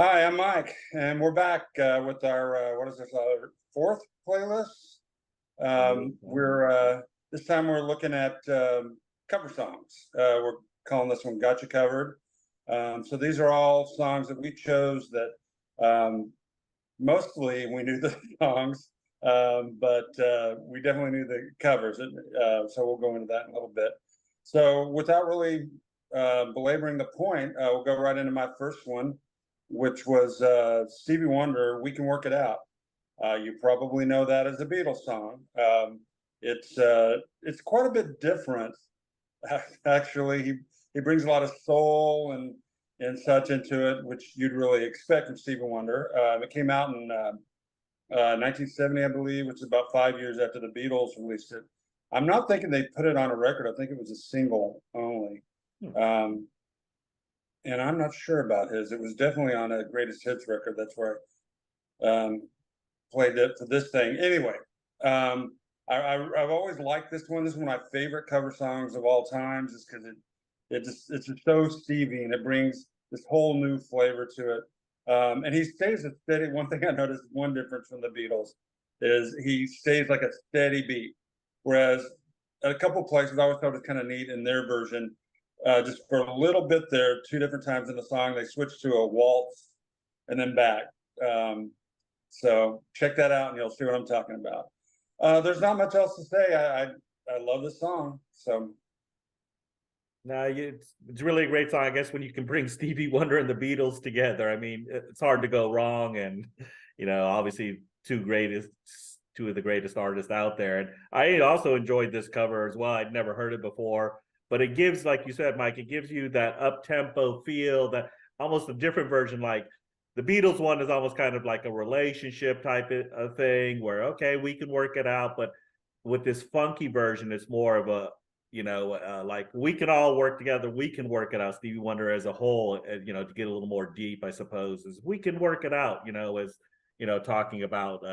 Hi, I'm Mike, and we're back with our what is this, fourth playlist? We're This time we're looking at cover songs. We're calling this one "Gotcha Covered." So these are all songs that we chose that mostly we knew the songs, but we definitely knew the covers. So we'll go into that in a little bit. So without really belaboring the point, we'll go right into my first one, which was Stevie Wonder, "We Can Work It Out." You probably know that as a Beatles song. It's quite a bit different, actually. He brings a lot of soul and such into it, which you'd really expect from Stevie Wonder. It came out in 1970, I believe, which is about 5 years after the Beatles released it. I'm not thinking they put it on a record. I think it was a single only. Um, and I'm not sure about his. It was definitely on a greatest hits record. That's where I played it for this thing. Anyway, I've always liked this one. This is one of my favorite cover songs of all time, just because it's just so Stevie, and it brings this whole new flavor to it. And he stays a steady. One thing I noticed, one difference from the Beatles, is he stays like a steady beat, whereas at a couple places I always thought it was kind of neat in their version. Just for a little bit there, two different times in the song, they switched to a waltz and then back. So check that out, and you'll see what I'm talking about. There's not much else to say. I love this song. So No, it's really a great song. I guess when you can bring Stevie Wonder and the Beatles together, I mean, it's hard to go wrong. And obviously, two of the greatest artists out there. And I also enjoyed this cover as well. I'd never heard it before, but it gives, like you said, Mike, it gives you that up tempo feel, that almost a different version. Like the Beatles one is almost kind of like a relationship type of thing, where okay, we can work it out, but with this funky version, it's more of a like we can all work together. We can work it out. Stevie Wonder as a whole, to get a little more deep, I suppose, is we can work it out, as, talking about,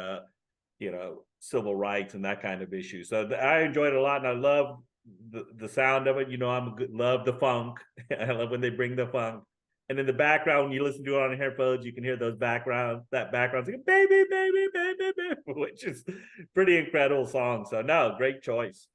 civil rights and that kind of issue. So I enjoyed it a lot, and I love the sound of it. Love the funk. I love when they bring the funk. And in the background, when you listen to it on headphones, you can hear that background singing, baby, baby, baby, baby, which is pretty incredible song. So no, great choice.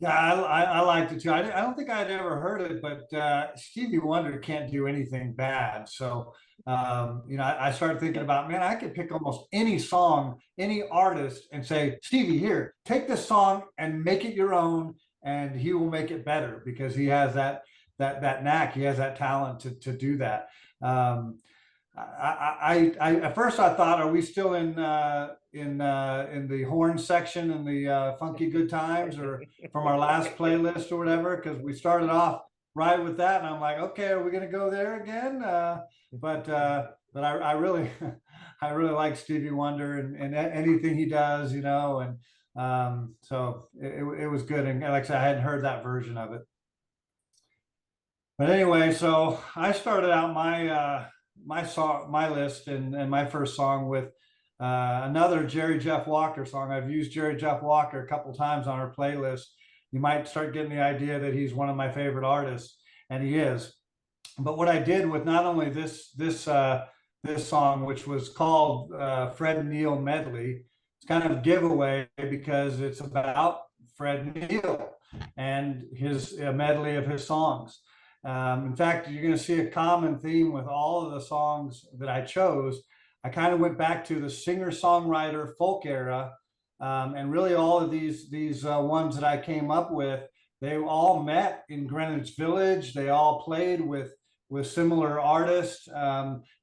Yeah, I liked it too. I don't think I'd ever heard it, but Stevie Wonder can't do anything bad. So, I started thinking about, man, I could pick almost any song, any artist, and say, Stevie, here, take this song and make it your own, and he will make it better because he has that knack, he has that talent to do that. I at first I thought, are we still in the horn section in the funky good times, or from our last playlist or whatever? Because we started off right with that, and I'm like, okay, are we going to go there again? But I really I really like Stevie Wonder and anything he does, and so it was good. And like I said, I hadn't heard that version of it. But anyway, so I started out my list and my first song with another Jerry Jeff Walker song. I've used Jerry Jeff Walker a couple times on our playlist. You might start getting the idea that he's one of my favorite artists, and he is. But what I did with not only this song, which was called Fred Neil Medley, it's kind of a giveaway because it's about Fred Neil and his medley of his songs. In fact, you're going to see a common theme with all of the songs that I chose. I kind of went back to the singer-songwriter folk era, and really all of these ones that I came up with, they all met in Greenwich Village. They all played with similar artists.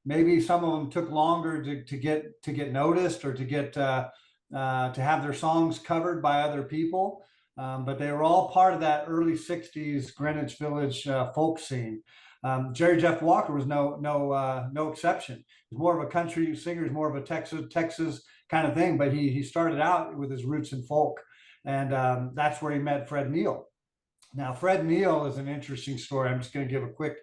Maybe some of them took longer to get noticed, or to have their songs covered by other people. But they were all part of that early '60s Greenwich Village folk scene. Jerry Jeff Walker was no exception. He's more of a country singer, he's more of a Texas kind of thing, but he started out with his roots in folk, and that's where he met Fred Neil. Now, Fred Neil is an interesting story. I'm just going to give a quick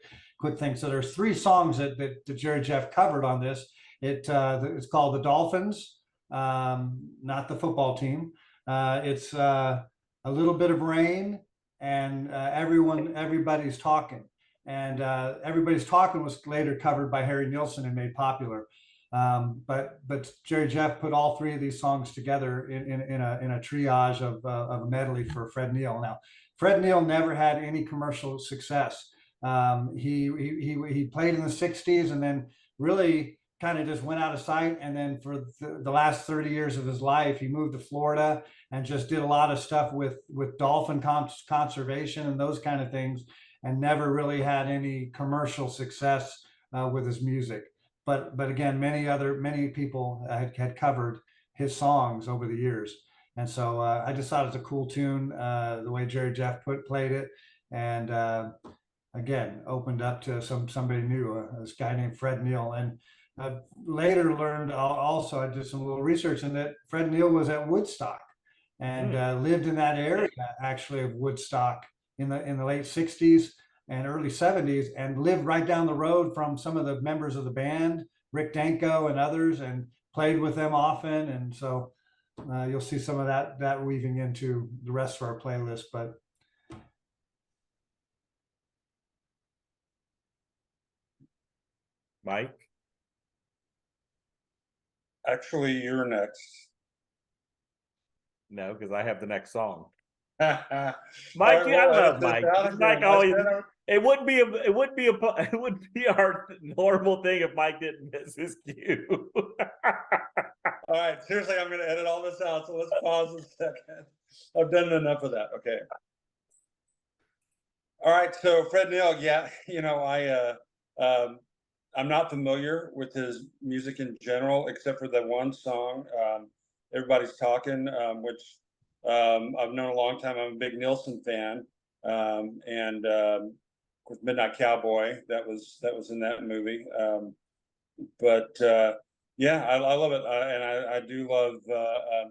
thing. So there's three songs that Jerry Jeff covered on this. It's called The Dolphins, not the football team. It's A Little Bit of Rain, and Everybody's Talking. and Everybody's Talking was later covered by Harry Nilsson and made popular. But Jerry Jeff put all three of these songs together in a triage of a medley for Fred Neil. Now, Fred Neil never had any commercial success. He played in the '60s and then really kind of just went out of sight. And then for the last 30 years of his life, he moved to Florida and just did a lot of stuff with dolphin conservation and those kind of things, and never really had any commercial success with his music. But again, many people had covered his songs over the years, and so I just thought it's a cool tune, the way Jerry Jeff played it, and again opened up to somebody new, this guy named Fred Neil. And I later learned also, I did some little research in that Fred Neil was at Woodstock and lived in that area actually of Woodstock in the late '60s and early '70s, and lived right down the road from some of the members of the band, Rick Danko and others, and played with them often. And so you'll see some of that weaving into the rest of our playlist. But Mike? Actually, you're next. No, because I have the next song. Mike, Mike, I love Mike. Mike always. It wouldn't be our normal thing if Mike didn't miss his cue. All right, seriously, I'm going to edit all this out. So let's pause a second. I've done enough of that. Okay. All right. So Fred Neil, yeah, I'm not familiar with his music in general, except for that one song, Everybody's Talking, which I've known a long time. I'm a big Nilsson fan, and with Midnight Cowboy, that was in that movie. Yeah, I love it, and I do love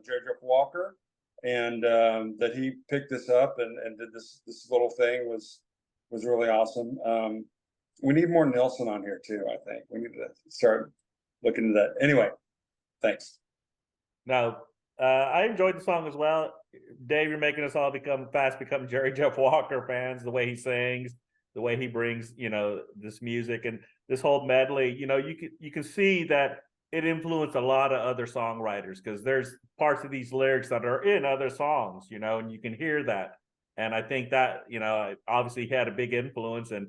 Jerry Jeff Walker, and that he picked this up and did this little thing was really awesome. We need more Nilsson on here too. I think we need to start looking into that. Anyway, thanks. No, I enjoyed the song as well. Dave, you're making us all become Jerry Jeff Walker fans. The way he sings, the way he brings, this music and this whole medley. You can see that it influenced a lot of other songwriters, because there's parts of these lyrics that are in other songs, and you can hear that. And I think that, obviously he had a big influence. And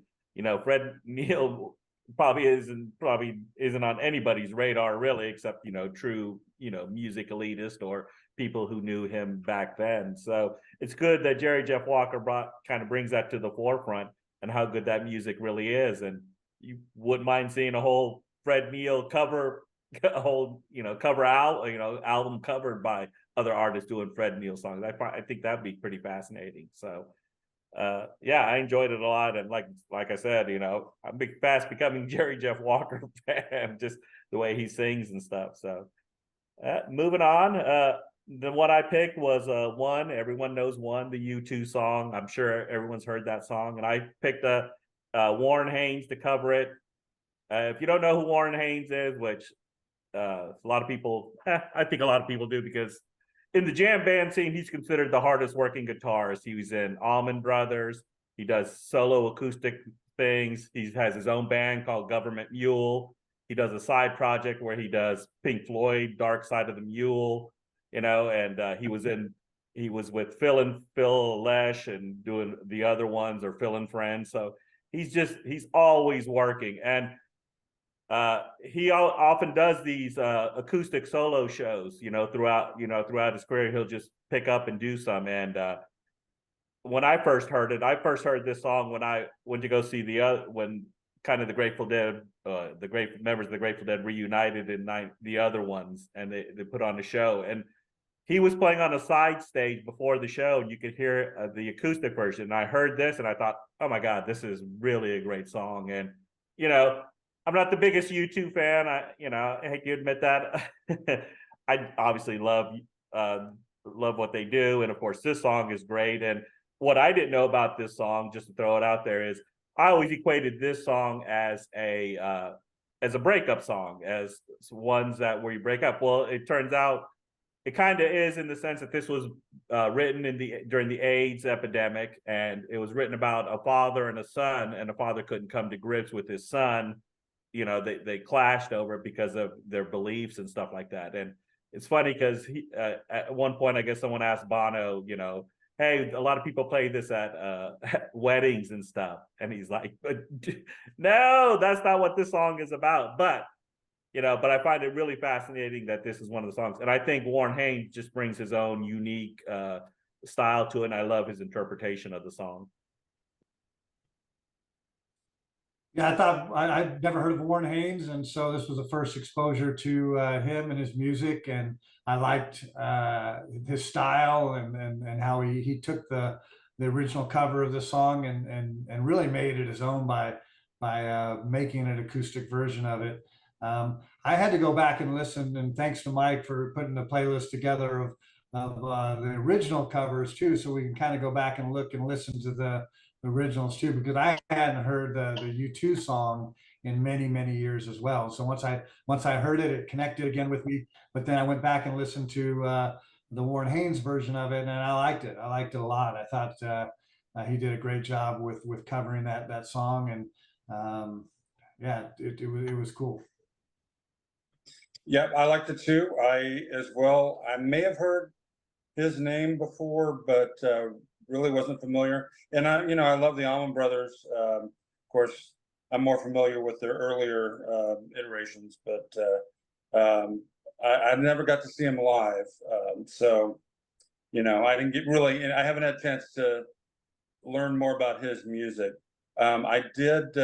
Fred Neil probably isn't on anybody's radar really, except true music elitist or people who knew him back then. So it's good that Jerry Jeff Walker brings that to the forefront, and how good that music really is. And you wouldn't mind seeing a whole Fred Neil cover, album covered by other artists doing Fred Neil songs. I think that'd be pretty fascinating. So yeah, I enjoyed it a lot. And like I said, I'm fast becoming Jerry Jeff Walker fan, just the way he sings and stuff. So moving on, the one I picked was One. Everyone knows One, the U2 song. I'm sure everyone's heard that song. And I picked Warren Haynes to cover it. If you don't know who Warren Haynes is, which a lot of people, I think a lot of people do, because in the jam band scene, he's considered the hardest working guitarist. He was in Allman Brothers. He does solo acoustic things. He has his own band called Government Mule. He does a side project where he does Pink Floyd, Dark Side of the Mule, and he was with Phil Lesh and doing the other ones, or Phil and Friends. So he's always working. And he often does these acoustic solo shows, throughout his career. He'll just pick up and do some. And when I first heard this song when I went to go see when kind of the Grateful Dead, the great members of the Grateful Dead reunited in the other ones, and they put on a show. And he was playing on a side stage before the show, and you could hear the acoustic version. And I heard this, and I thought, oh my God, this is really a great song. And I'm not the biggest U2 fan. I hate to admit that. I obviously love what they do, and of course, this song is great. And what I didn't know about this song, just to throw it out there, is I always equated this song as a breakup song, as ones where you break up. Well, it turns out it kind of is in the sense that this was written during the AIDS epidemic, and it was written about a father and a son, and the father couldn't come to grips with his son. You know, they clashed over it because of their beliefs and stuff like that. And it's funny because at one point, I guess someone asked Bono, you know, hey, a lot of people play this at weddings and stuff, and he's like, no, that's not what this song is about. But you know, but I find it really fascinating that this is one of the songs. And I think Warren Haynes just brings his own unique style to it. And I love his interpretation of the song. Yeah, I thought I'd never heard of Warren Haynes, and so this was the first exposure to him and his music, and I liked his style and how he took the original cover of the song and really made it his own by making an acoustic version of it. I had to go back and listen, and thanks to Mike for putting the playlist together of the original covers too, so we can kind of go back and look and listen to the originals too, because I hadn't heard the U2 song in many years as well. So once I heard it, it connected again with me. But then I went back and listened to the Warren Haynes version of it, and I liked it. I liked it a lot. I thought he did a great job with covering that song, and yeah, it was cool. Yeah, I liked it too. I as well. I may have heard his name before, but really wasn't familiar. And I love the Allman Brothers. Of course, I'm more familiar with their earlier iterations, but I never got to see him live. So, I didn't get really, I haven't had a chance to learn more about his music. I did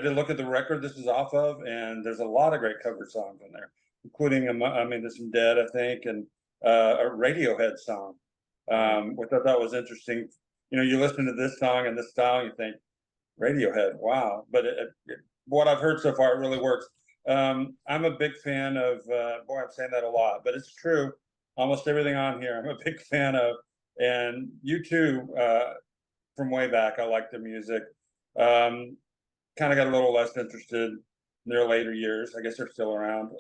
look at the record this is off of, and there's a lot of great cover songs in there, including, there's some Dead, I think, and a Radiohead song, which I thought was interesting. You listen to this song and this style, you think, Radiohead, wow. But what I've heard so far, it really works. I'm a big fan of, boy, I'm saying that a lot, but it's true. Almost everything on here, I'm a big fan of. And U2, from way back, I like their music. Kind of got a little less interested in their later years. I guess they're still around.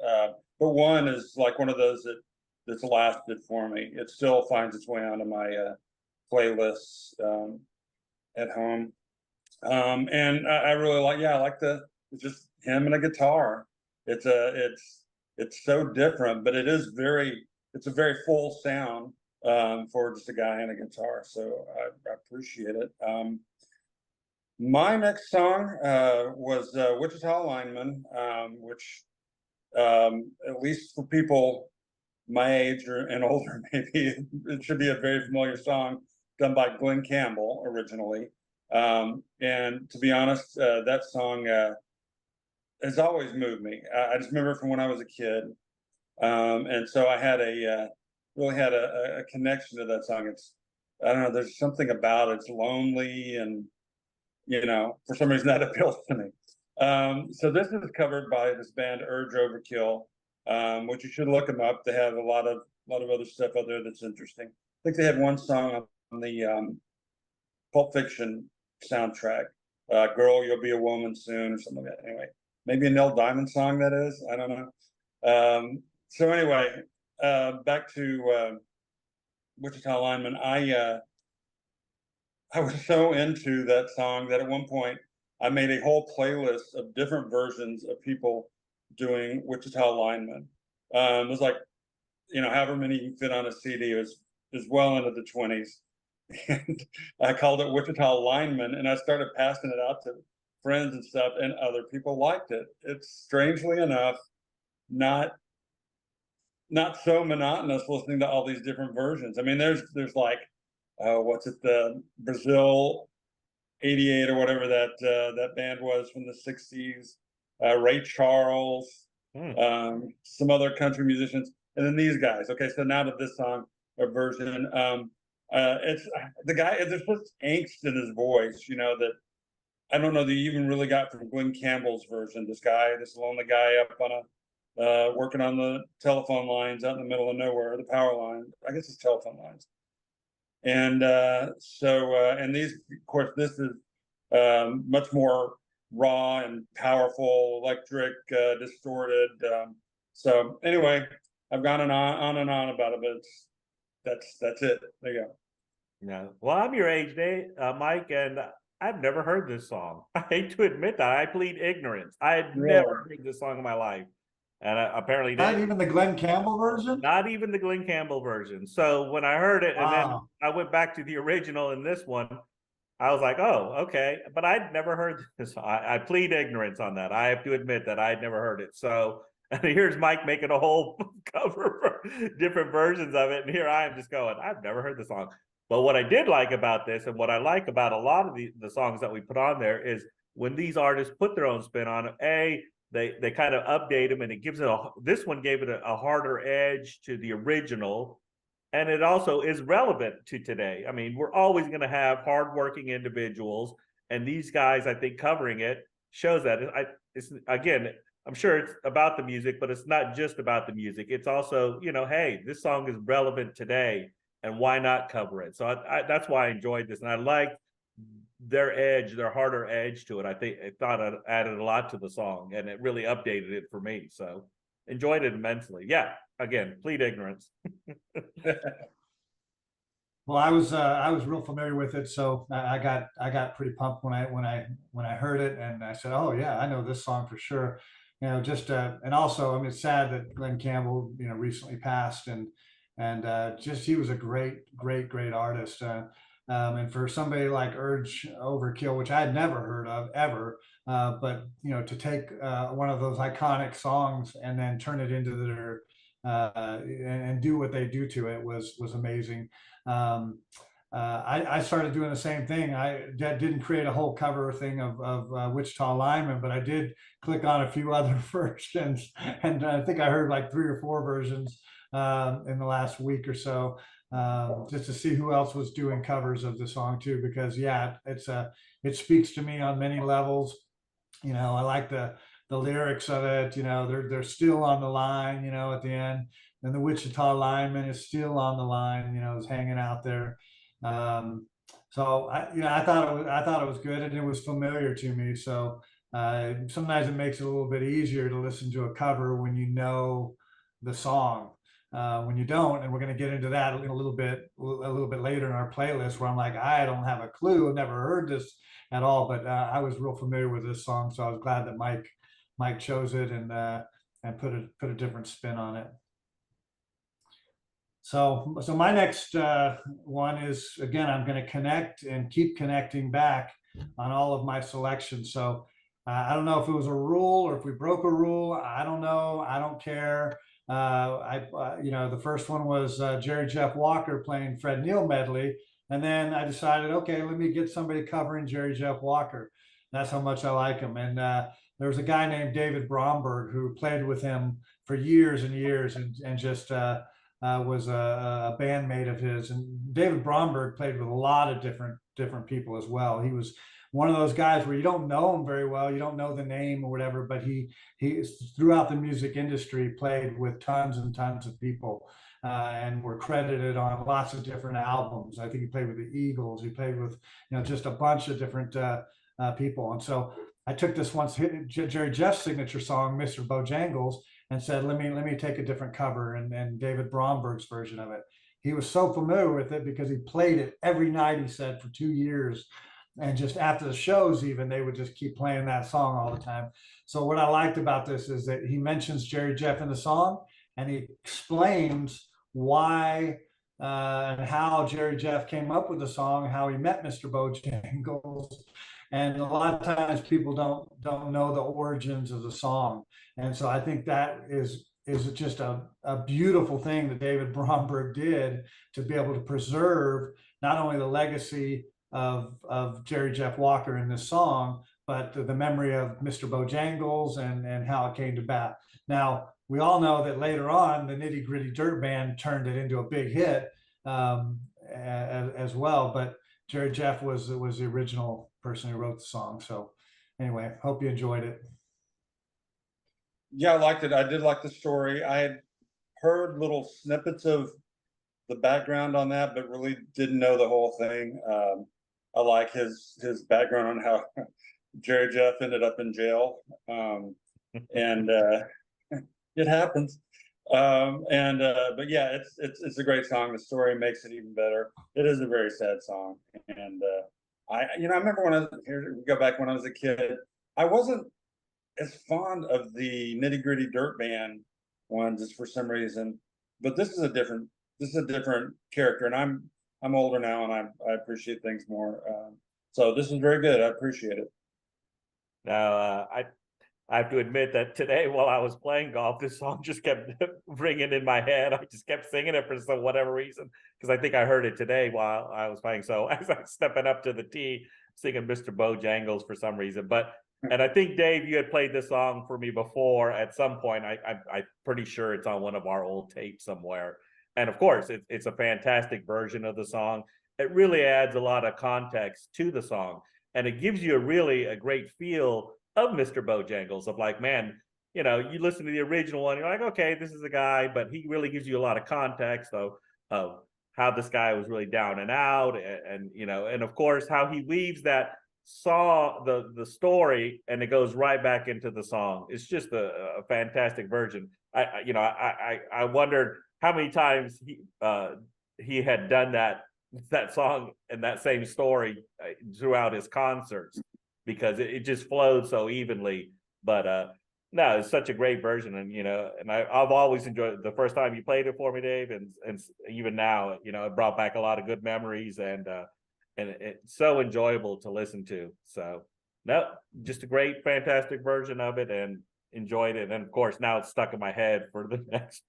But one is like one of those that's lasted for me. It still finds its way onto my playlists at home. And I really I like it's just him and a guitar. It's so different, but it's a very full sound for just a guy and a guitar. So I appreciate it. My next song was Wichita Lineman, which at least for people my age and older, maybe it should be a very familiar song done by Glenn Campbell originally. And to be honest, that song has always moved me. I just remember from when I was a kid. And so I had really had a connection to that song. I don't know, there's something about it. It's lonely, and for some reason that appeals to me. So this is covered by this band Urge Overkill, which you should look them up. They have a lot of other stuff out there that's interesting. I think they had one song on the Pulp Fiction soundtrack, "Girl, You'll Be a Woman Soon" or something like that. Anyway, maybe a Neil Diamond song, that is. I don't know. So anyway, back to Wichita Lineman. I was so into that song that at one point I made a whole playlist of different versions of people doing Wichita Lineman. It was like, however many you can fit on a CD. It was well into the 20s. And I called it Wichita Lineman, and I started passing it out to friends and stuff, and other people liked it. It's strangely enough not so monotonous listening to all these different versions. I mean, there's like, what's it, the Brazil 88 or whatever that band was from the 60s, Ray Charles, some other country musicians, and then these guys. Okay, so now to this song or version, it's the guy, there's just angst in his voice, that I don't know that you even really got from Glenn Campbell's version. This lonely guy up on working on the telephone lines out in the middle of nowhere, the power line, I guess it's telephone lines. And and these, of course, this is much more raw and powerful, electric, distorted. So anyway, I've gone on and on about it, but that's it. There you go. Yeah. Well, I'm your age, Dave, Mike, and I've never heard this song. I hate to admit that. I plead ignorance. I had Really? never heard this song in my life, and I apparently Not did. even the Glenn Campbell version? Not even the Glenn Campbell version. So when I heard it, and then Wow. I went back to the original in this one, I was like, oh, okay. But I'd never heard this. I plead ignorance on that. I have to admit that I'd never heard it. So and here's Mike making a whole cover for different versions of it. And here I am just going, I've never heard the song. But what I did like about this, and what I like about a lot of the songs that we put on there, is when these artists put their own spin on it, they kind of update them, and it gives it this one gave it a harder edge to the original, and it also is relevant to today. I mean, we're always going to have hardworking individuals, and these guys, I think, covering it shows that. It's again, I'm sure it's about the music, but it's not just about the music. It's also, hey, this song is relevant today, and why not cover it? So that's why I enjoyed this, and I liked their edge, their harder edge to it. I thought it added a lot to the song, and it really updated it for me. So enjoyed it immensely. Yeah, again, plead ignorance. Well, I was real familiar with it, so I got pretty pumped when I heard it, and I said, oh yeah, I know this song for sure. And also, I mean, it's sad that Glenn Campbell, recently passed, and just he was a great artist. And for somebody like Urge Overkill, which I had never heard of ever, but to take one of those iconic songs and then turn it into their and do what they do to it was amazing. I started doing the same thing. I didn't create a whole cover thing of Wichita Lineman, but I did click on a few other versions, and I think I heard like 3 or 4 versions in the last week or so, just to see who else was doing covers of the song too. Because yeah, it speaks to me on many levels. I like the lyrics of it. They're still on the line. At the end, and the Wichita Lineman is still on the line. Is hanging out there. So I thought it was good, and it was familiar to me. So sometimes it makes it a little bit easier to listen to a cover when you know the song. When you don't, and we're going to get into that a little bit later in our playlist, where I'm like, I don't have a clue. I've never heard this at all, but I was real familiar with this song, so I was glad that Mike chose it and put a different spin on it. So my next one is, again, I'm going to connect and keep connecting back on all of my selections. So I don't know if it was a rule or if we broke a rule. I don't know. I don't care. The first one was Jerry Jeff Walker playing Fred Neil medley. And then I decided, okay, let me get somebody covering Jerry Jeff Walker. That's how much I like him. And there was a guy named David Bromberg who played with him for years and years, and just was a bandmate of his. And David Bromberg played with a lot of different people as well. He was one of those guys where you don't know him very well, you don't know the name or whatever, but he throughout the music industry played with tons and tons of people, and were credited on lots of different albums. I think he played with the Eagles. He played with just a bunch of different people. And so I took this once Jerry Jeff's signature song, Mr. Bojangles, and said, let me take a different cover, and David Bromberg's version of it. He was so familiar with it because he played it every night, he said, for 2 years. And just after the shows, even, they would just keep playing that song all the time. So what I liked about this is that he mentions Jerry Jeff in the song, and he explains why and how Jerry Jeff came up with the song, how he met Mr. Bojangles. And a lot of times people don't know the origins of the song. And so I think that is just a beautiful thing that David Bromberg did, to be able to preserve not only the legacy of Jerry Jeff Walker in this song, but the memory of Mr. Bojangles and how it came to bat. Now, we all know that later on, the Nitty Gritty Dirt Band turned it into a big hit as well. But Jerry Jeff was the original person who wrote the song. So anyway, hope you enjoyed it. Yeah, I liked it. I did like the story. I had heard little snippets of the background on that, but really didn't know the whole thing. I like his background on how Jerry Jeff ended up in jail, and it happens. But yeah, it's a great song. The story makes it even better. It is a very sad song, and I remember when here we go back when I was a kid, I wasn't as fond of the Nitty Gritty Dirt Band one just for some reason, but this is a different character, and I'm older now, and I appreciate things more. So this is very good. I appreciate it. Now, I have to admit that today, while I was playing golf, this song just kept ringing in my head. I just kept singing it for some whatever reason, because I think I heard it today while I was playing. So as I'm stepping up to the tee, singing Mr. Bojangles for some reason. And I think, Dave, you had played this song for me before at some point. I'm pretty sure it's on one of our old tapes somewhere. And of course, it's a fantastic version of the song. It really adds a lot of context to the song, and it gives you a great feel of Mr. Bojangles, of like, man, you listen to the original one, you're like, okay, this is a guy, but he really gives you a lot of context of how this guy was really down and out, and of course how he weaves that the story, and it goes right back into the song. It's just a fantastic version. I wondered how many times he had done that song and that same story throughout his concerts, because it just flowed so evenly. But no, it's such a great version, and I've always enjoyed it. The first time you played it for me, Dave, and even now, it brought back a lot of good memories, and it's so enjoyable to listen to. So no, just a great, fantastic version of it, and enjoyed it. And of course, now it's stuck in my head for the next,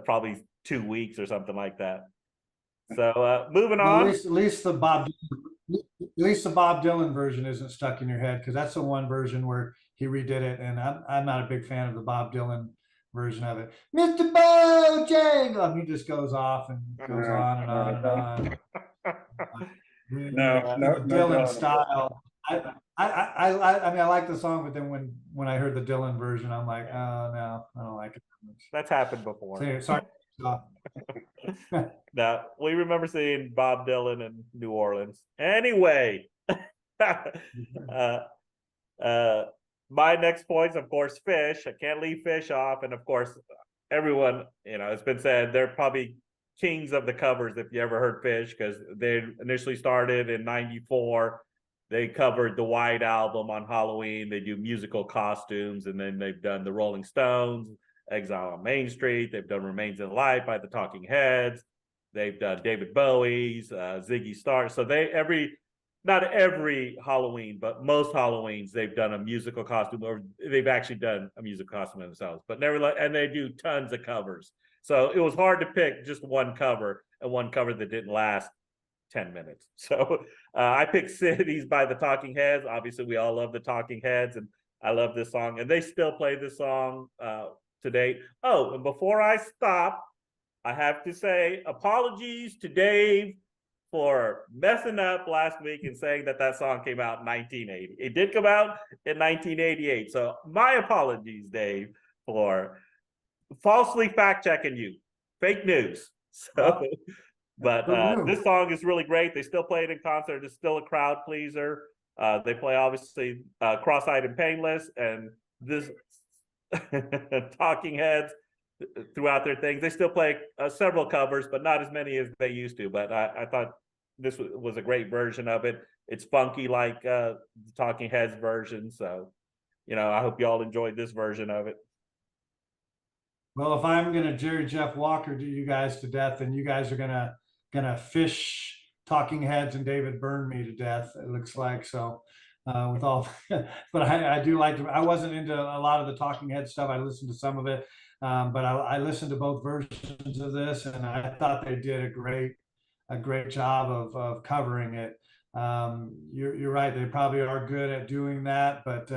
probably 2 weeks or something like that. So moving Well, on. at least the Bob Dylan version isn't stuck in your head, because that's the one version where he redid it, and I'm not a big fan of the Bob Dylan version of it. Mr. Bojangles, he just goes off and goes on and on and on. No, In no, the no Dylan Dylan. style. I mean, I like the song, but then when I heard the Dylan version, I'm like, oh no, I don't like it that much. That's happened before. So, sorry. Now, we remember seeing Bob Dylan in New Orleans. Anyway, my next point's, of course, Fish. I can't leave Fish off. And of course, everyone, it's been said, they're probably kings of the covers if you ever heard Fish, because they initially started in '94. They covered the White Album on Halloween. They do musical costumes, and then they've done the Rolling Stones, Exile on Main Street. They've done Remains in Life by the Talking Heads. They've done David Bowie's, Ziggy Stardust. So not every Halloween, but most Halloweens, they've done a musical costume, or they've actually done a musical costume themselves. But nevertheless, and they do tons of covers. So it was hard to pick just one cover, and one cover that didn't last 10 minutes. So I picked Cities by the Talking Heads. Obviously, we all love the Talking Heads, and I love this song. And they still play this song to date. Oh, and before I stop, I have to say apologies to Dave for messing up last week and saying that song came out in 1980. It did come out in 1988. So my apologies, Dave, for falsely fact-checking you. Fake news. So, but this song is really great. They still play it in concert. It's still a crowd pleaser. They play, obviously, Cross-Eyed and Painless, and this Talking Heads throughout their things. They still play several covers, but not as many as they used to. But I thought this was a great version of it. It's funky like the Talking Heads version. So, I hope you all enjoyed this version of it. Well, if I'm gonna Jerry Jeff Walker do you guys to death, then you guys are gonna Fish, Talking Heads, and David Byrne me to death. It looks like so. With all, but I do like to. I wasn't into a lot of the Talking Head stuff. I listened to some of it, but I listened to both versions of this, and I thought they did a great job of covering it. You're right. They probably are good at doing that, but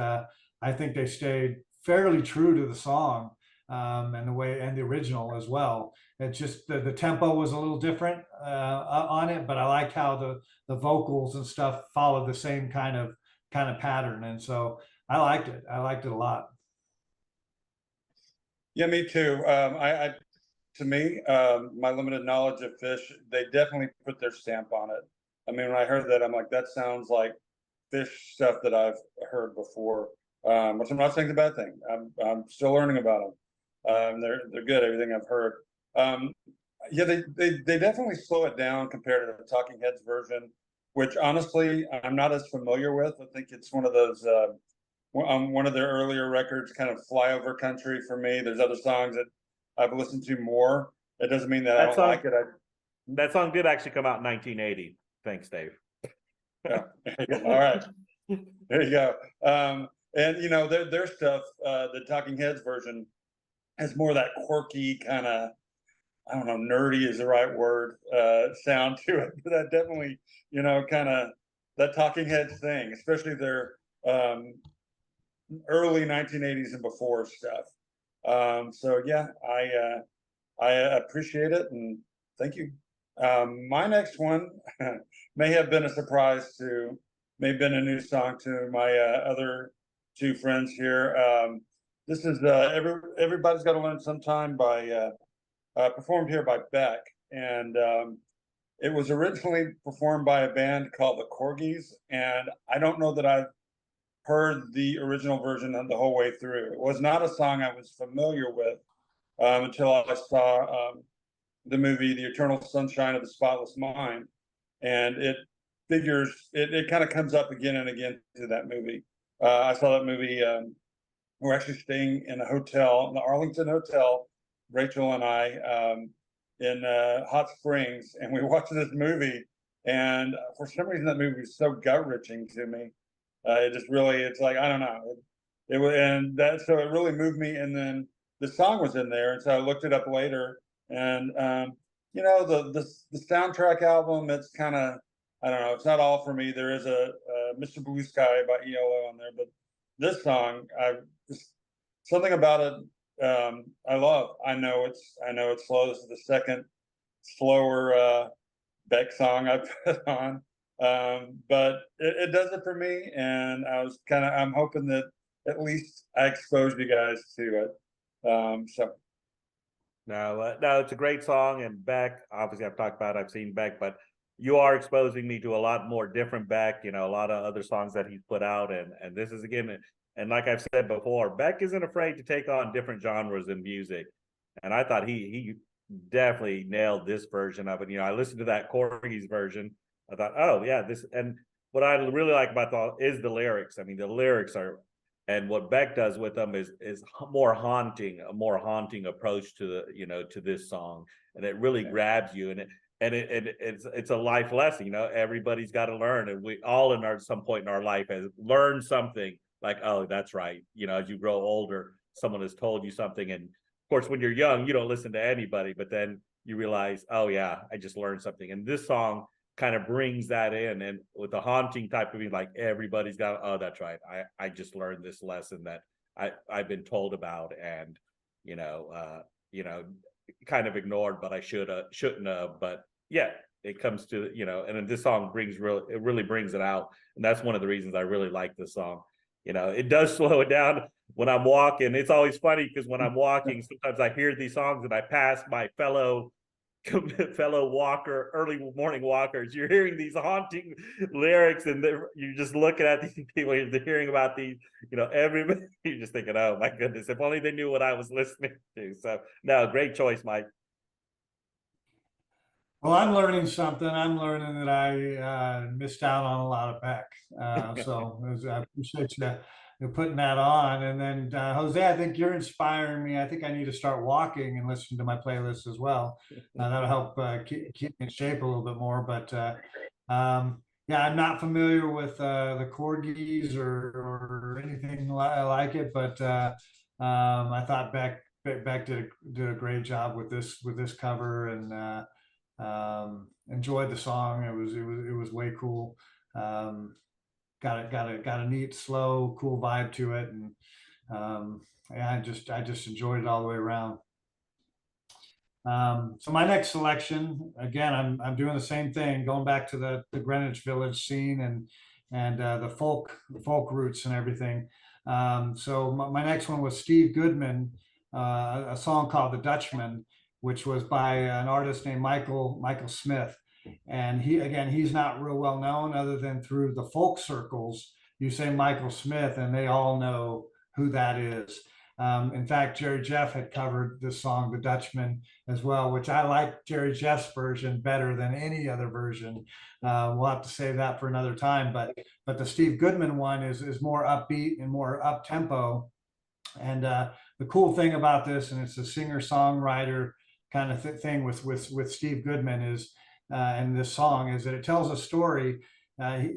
I think they stayed fairly true to the song. And the original as well. It's just the tempo was a little different on it, but I like how the vocals and stuff followed the same kind of pattern, and so I liked it. I liked it a lot. Yeah, me too. To me, my limited knowledge of Fish, they definitely put their stamp on it. I mean, when I heard that, I'm like, that sounds like Fish stuff that I've heard before. Which I'm not saying is a bad thing. I'm still learning about them. They're good. Everything I've heard. Yeah, they definitely slow it down compared to the Talking Heads version, which honestly I'm not as familiar with. I think it's one of those one of their earlier records, kind of flyover country for me. There's other songs that I've listened to more. It doesn't mean that I That don't like song, it. that song did actually come out in 1980. Thanks, Dave. Yeah. All right. There you go. And you know, their stuff, the Talking Heads version has more of that quirky kind of, I don't know, nerdy is the right word, sound to it. But that definitely, you know, kind of that Talking Heads thing, especially their early 1980s and before stuff. So yeah, I appreciate it and thank you. My next one may have been a surprise to, may have been a new song to my other two friends here. This is Everybody's Got to Learn Sometime by performed here by Beck, and it was originally performed by a band called the Corgis, and I don't know that I've heard the original version the whole way through. It was not a song I was familiar with until I saw the movie The Eternal Sunshine of the Spotless Mind, and it kind of comes up again and again to that movie. I saw that movie. We're actually staying in a hotel, in the Arlington Hotel, Rachel and I, in Hot Springs, and we watched this movie. And for some reason, that movie was so gut wrenching to me. It just really, it's like, I don't know. It was, and that, so it really moved me. And then the song was in there, and so I looked it up later. And you know, the soundtrack album, it's kind of, I don't know, it's not all for me. There is a Mr. Blue Sky by ELO on there, but this song, just something about it I love. I know it's slow. This is the second slower Beck song I put on, but it does it for me. And I'm hoping that at least I exposed you guys to it. So. No, it's a great song, and Beck, obviously I've seen Beck, but you are exposing me to a lot more different Beck, you know, a lot of other songs that he's put out, and this is again, and like I've said before, Beck isn't afraid to take on different genres in music, and I thought he definitely nailed this version of it. You know, I listened to that Corgis version, I thought, oh yeah, this, and what I really like about is the lyrics. I mean, the lyrics are, and what Beck does with them is a more haunting approach to the, you know, to this song, and it really grabs you, and it's a life lesson. You know, everybody's got to learn, and we all some point in our life has learned something. Like, oh, that's right. You know, as you grow older, someone has told you something, and of course, when you're young, you don't listen to anybody, but then you realize, oh yeah, I just learned something, and this song kind of brings that in, and with the haunting type of being, like everybody's got, oh, that's right, I just learned this lesson that I've been told about, and you know, kind of ignored, but I shouldn't have. But yeah, it comes to, you know, and then this song really brings it out, and that's one of the reasons I really like this song. You know, it does slow it down when I'm walking. It's always funny because when I'm walking, sometimes I hear these songs and I pass my fellow early morning walkers. You're hearing these haunting lyrics, and you're just looking at these people, you're hearing about these, you know, everybody, you're just thinking, oh my goodness, if only they knew what I was listening to. So no, great choice, Mike. Well, I'm learning something. I'm learning that I missed out on a lot of Beck. So I appreciate you putting that on. And then Jose, I think you're inspiring me. I think I need to start walking and listening to my playlist as well. That'll help keep me in shape a little bit more. But yeah, I'm not familiar with the Corgis or anything like it. But I thought Beck did a great job with this cover, and enjoyed the song. It was way cool. Got a neat, slow, cool vibe to it, and yeah, I just enjoyed it all the way around. So my next selection, again, I'm doing the same thing, going back to the Greenwich Village scene and the folk roots and everything. So my next one was Steve Goodman, a song called "The Dutchman," which was by an artist named Michael Smith. And he's not real well known other than through the folk circles. You say Michael Smith and they all know who that is. In fact, Jerry Jeff had covered this song, The Dutchman, as well, which I like Jerry Jeff's version better than any other version. We'll have to save that for another time, but the Steve Goodman one is more upbeat and more up tempo. And the cool thing about this, and it's a singer-songwriter kind of thing with Steve Goodman is, and this song is that it tells a story.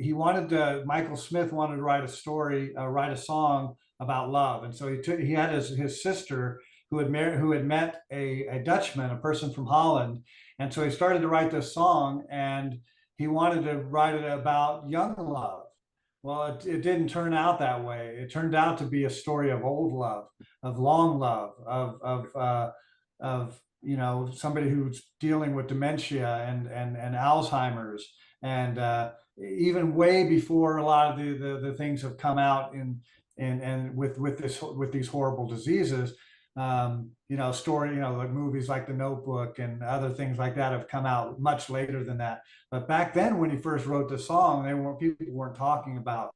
He wanted to, Michael Smith wanted to write a story, write a song about love, and so he had his sister who had met a Dutchman, a person from Holland, and so he started to write this song, and he wanted to write it about young love. Well, it didn't turn out that way. It turned out to be a story of old love, of long love, of somebody who's dealing with dementia and Alzheimer's, and even way before a lot of the things have come out and with these horrible diseases. Like movies like The Notebook and other things like that have come out much later than that. But back then, when he first wrote the song, people weren't talking about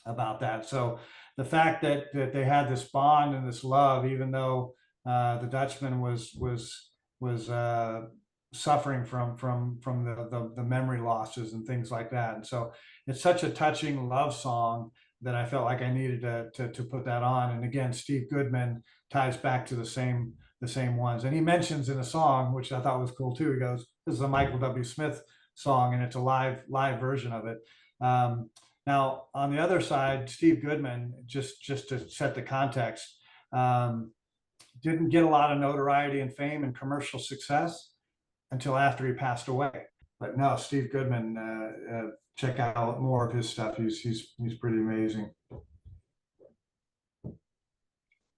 that. So the fact that they had this bond and this love, even though the Dutchman was suffering from the memory losses and things like that. And so it's such a touching love song that I felt like I needed to put that on. And again, Steve Goodman ties back to the same ones. And he mentions in a song, which I thought was cool too, he goes, "This is a Michael W. Smith song, and it's a live version of it." Now, on the other side, Steve Goodman, just to set the context, didn't get a lot of notoriety and fame and commercial success until after he passed away. But no, Steve Goodman, check out more of his stuff. He's pretty amazing.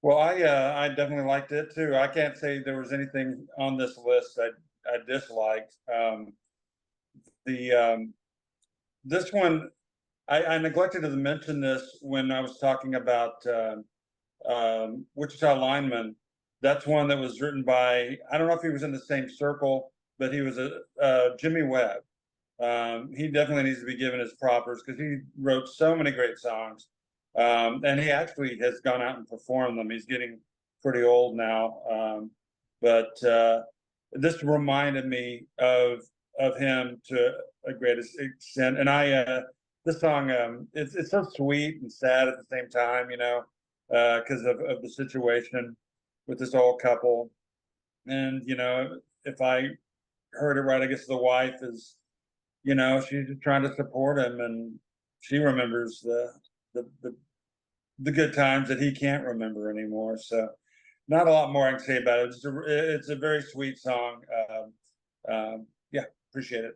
Well, I definitely liked it too. I can't say there was anything on this list I disliked. This one, I neglected to mention this when I was talking about Wichita Lineman. That's one that was written by, I don't know if he was in the same circle, but he was Jimmy Webb. He definitely needs to be given his propers because he wrote so many great songs. And he actually has gone out and performed them. He's getting pretty old now. But this reminded me of him to a great extent. And this song, it's so sweet and sad at the same time, because of the situation with this old couple. And, if I heard it right, I guess the wife is, she's just trying to support him, and she remembers the good times that he can't remember anymore. So not a lot more I can say about it. It's a very sweet song. Yeah, appreciate it.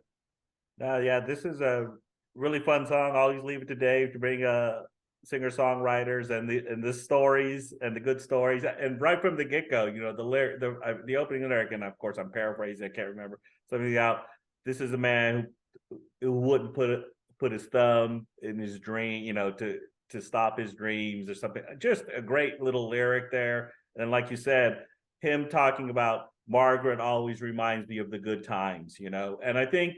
Yeah, this is a really fun song. Always leave it to Dave to bring singer-songwriters and the stories and the good stories. And right from the get-go, the opening lyric, and of course I'm paraphrasing, I can't remember something out. This is a man who wouldn't put his thumb in his dream, to stop his dreams or something. Just a great little lyric there. And like you said, him talking about Margaret always reminds me of the good times, and I think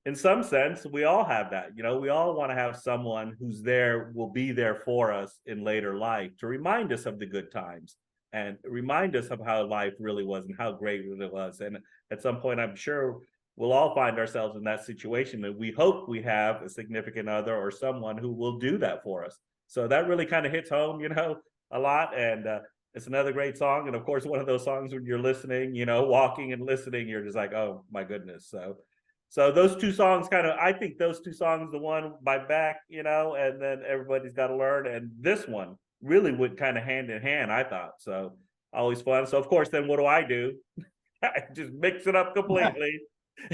in some sense, we all have that. We all want to have someone who's there, will be there for us in later life to remind us of the good times and remind us of how life really was and how great it really was. And at some point, I'm sure we'll all find ourselves in that situation, and we hope we have a significant other or someone who will do that for us. So that really kind of hits home, a lot. And it's another great song. And of course, one of those songs when you're listening, walking and listening, you're just like, oh my goodness. So those two songs I think those two songs, the one by Beck, and then Everybody's Got to Learn, and this one really went kind of hand in hand, I thought. So always fun. So of course, then what do? I just mix it up completely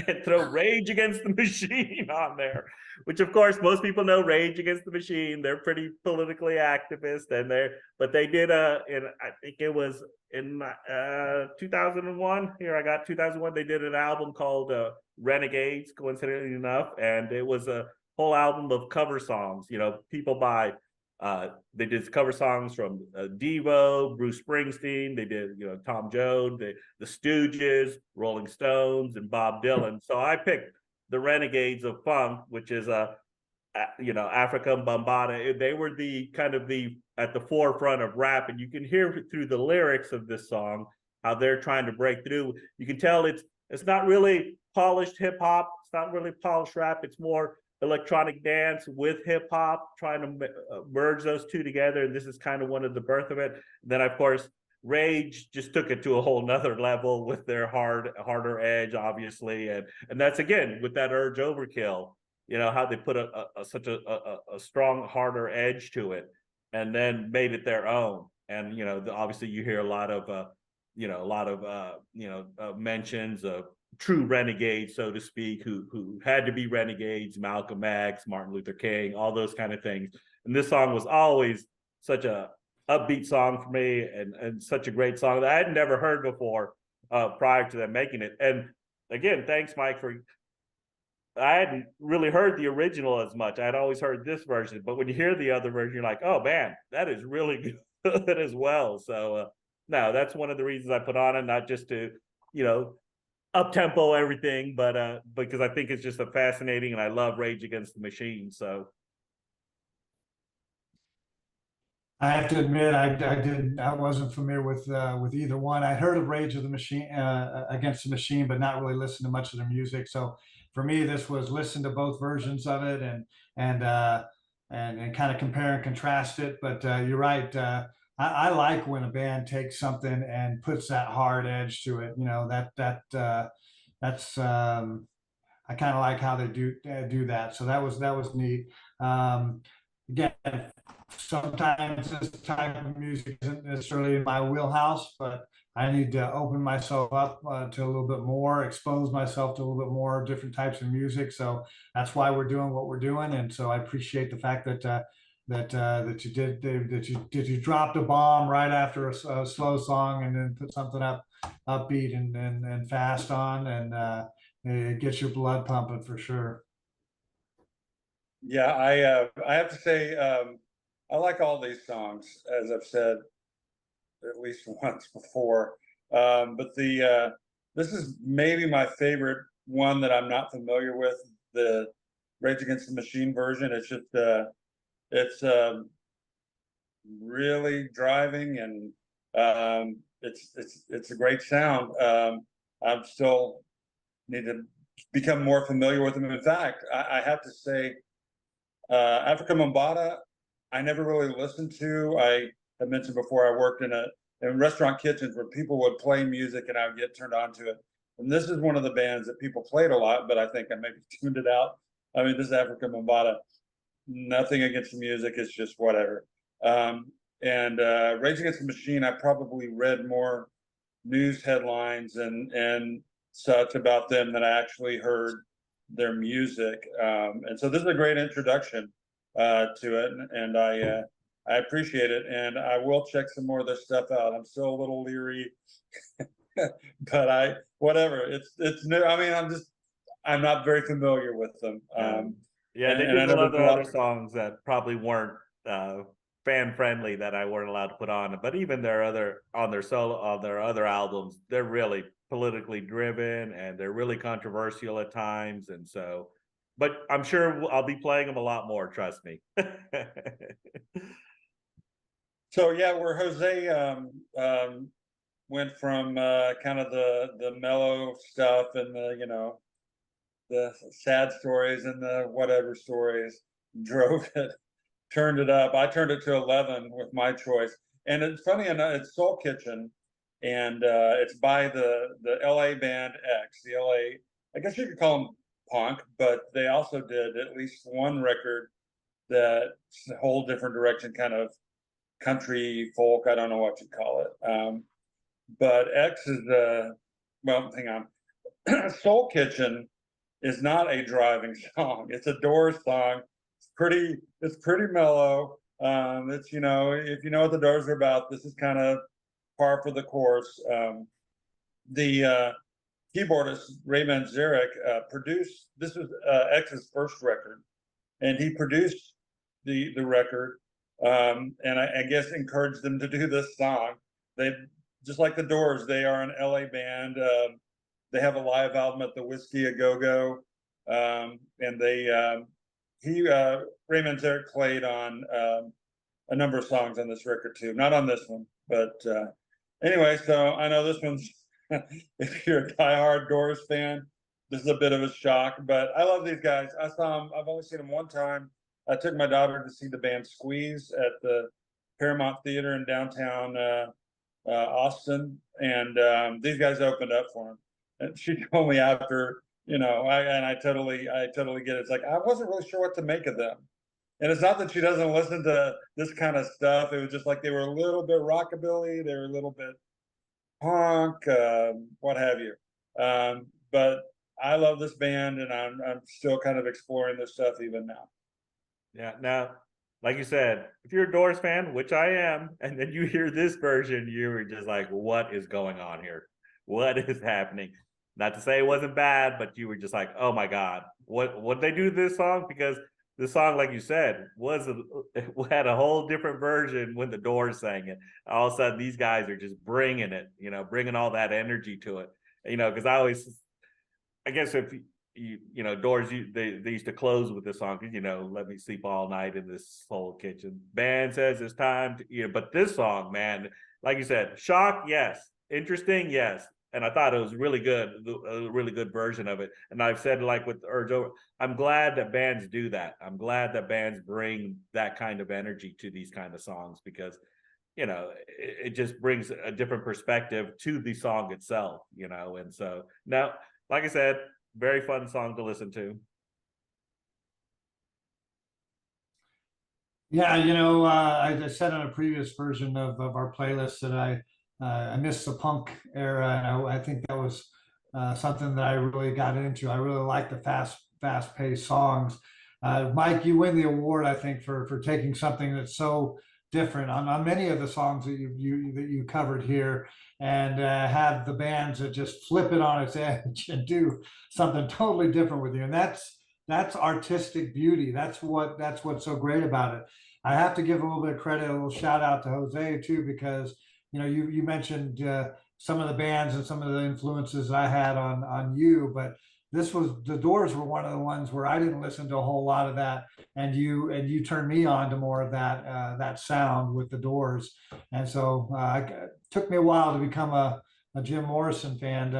and throw Rage Against the Machine on there, which of course most people know Rage Against the Machine. They're pretty politically activist, but they did I think it was in 2001. Here I got 2001. They did an album called Renegades, coincidentally enough, and it was a whole album of cover songs. People they did cover songs from Devo, Bruce Springsteen. They did, Tom Jones, the Stooges, Rolling Stones, and Bob Dylan. So I picked the Renegades of Funk, which is a you know, Africa Bambaataa, they were the kind of the at the forefront of rap, and you can hear through the lyrics of this song how they're trying to break through. You can tell it's not really polished hip hop, it's not really polished rap, it's more electronic dance with hip hop, trying to merge those two together. And this is kind of one of the birth of it. Then, of course, Rage just took it to a whole nother level with their harder edge, obviously, and that's again with that Urge Overkill. You know how they put such a strong, harder edge to it, and then made it their own. And you know, obviously, you hear a lot of mentions of true renegades, so to speak, who had to be renegades, Malcolm X, Martin Luther King, all those kind of things. And this song was always such a upbeat song for me, and such a great song that I had never heard before prior to them making it. And again, thanks, Mike, for I hadn't really heard the original as much. I'd always heard this version, but when you hear the other version, you're like, oh man, that is really good as well. So no, that's one of the reasons I put on it, not just to, you know, up tempo everything, but because I think it's just a fascinating, and I love Rage Against the Machine. So I have to admit, I wasn't familiar with either one. I heard of Rage of the Machine, Against the Machine, but not really listened to much of their music. So for me, this was listen to both versions of it and kind of compare and contrast it. But you're right. I like when a band takes something and puts that hard edge to it. You know, that's I kind of like how they do that. So that was neat. Again, sometimes this type of music isn't necessarily in my wheelhouse, but I need to open myself up to a little bit more, expose myself to a little bit more different types of music. So that's why we're doing what we're doing. And so I appreciate the fact that you dropped a bomb right after a slow song and then put something upbeat and fast on, and it gets your blood pumping for sure. Yeah, I have to say, I like all these songs, as I've said at least once before. But this is maybe my favorite one that I'm not familiar with, the Rage Against the Machine version. It's just it's really driving, and it's a great sound. I'm still need to become more familiar with them. In fact, I have to say, Africa Bambaataa, I never really listened to. I had mentioned before I worked in restaurant kitchens where people would play music and I would get turned on to it. And this is one of the bands that people played a lot, but I think I maybe tuned it out. I mean, this is Africa Bambaataa. Nothing against the music, it's just whatever. And Rage Against the Machine, I probably read more news headlines and such about them than I actually heard their music. And so this is a great introduction to it, and I appreciate it, and I will check some more of their stuff out. I'm still a little leery, but whatever. It's new. I mean, I'm not very familiar with them. yeah, they did a lot of other songs that probably weren't fan friendly that I weren't allowed to put on. But even their other albums, they're really politically driven and they're really controversial at times. And so, but I'm sure I'll be playing them a lot more. Trust me. So yeah, where Jose went from kind of the mellow stuff and the sad stories and the whatever stories, drove it, turned it up. I turned it to 11 with my choice. And it's funny enough, it's Soul Kitchen, and it's by the LA band X. The LA, I guess you could call them punk, but they also did at least one record that's a whole different direction, kind of country folk. I don't know what you call it. But X is well, hang on. Soul Kitchen is not a driving song. It's a Doors song. It's pretty mellow. It's, if you know what the Doors are about, this is kind of par for the course. The keyboardist Ray Manzarek produced, this was X's first record, and he produced the record, and I guess encouraged them to do this song. They, just like the Doors, they are an LA band. They have a live album at the Whiskey A Go Go, and Ray Manzarek played on a number of songs on this record too. Not on this one, but anyway. So I know this one's if you're a diehard Doors fan, this is a bit of a shock. But I love these guys. I saw them. I've only seen them one time. I took my daughter to see the band Squeeze at the Paramount Theater in downtown Austin, and these guys opened up for him. And she told me after, I totally get it. It's like I wasn't really sure what to make of them. And it's not that she doesn't listen to this kind of stuff. It was just like they were a little bit rockabilly, they were a little bit punk, what have you. But I love this band, and I'm still kind of exploring this stuff even now. Yeah. Now, like you said, if you're a Doors fan, which I am, and then you hear this version, you were just like, what is going on here? What is happening? Not to say it wasn't bad, but you were just like, oh my God, what they do to this song? Because the song, like you said, had a whole different version when the Doors sang it. All of a sudden, these guys are just bringing it, bringing all that energy to it. Because I guess if Doors, they used to close with this song, let me sleep all night in this soul kitchen. Band says it's time to, but this song, man, like you said, shock, yes. Interesting, yes. And I thought it was really good, a really good version of it. And I've said, like with Urge Over, I'm glad that bands do that. I'm glad that bands bring that kind of energy to these kind of songs, because, it just brings a different perspective to the song itself, And so now, like I said, very fun song to listen to. Yeah, I said on a previous version of our playlist that I missed the punk era, and I think that was something that I really got into. I really like the fast-paced songs. Mike, you win the award, I think, for taking something that's so different on many of the songs that you covered here, and have the bands that just flip it on its edge and do something totally different with you. And that's artistic beauty. That's what's so great about it. I have to give a little bit of credit, a little shout out to Jose too, because you mentioned some of the bands and some of the influences I had on you, but the Doors were one of the ones where I didn't listen to a whole lot of that, and you turned me on to more of that sound with the Doors, and so it took me a while to become a Jim Morrison fan,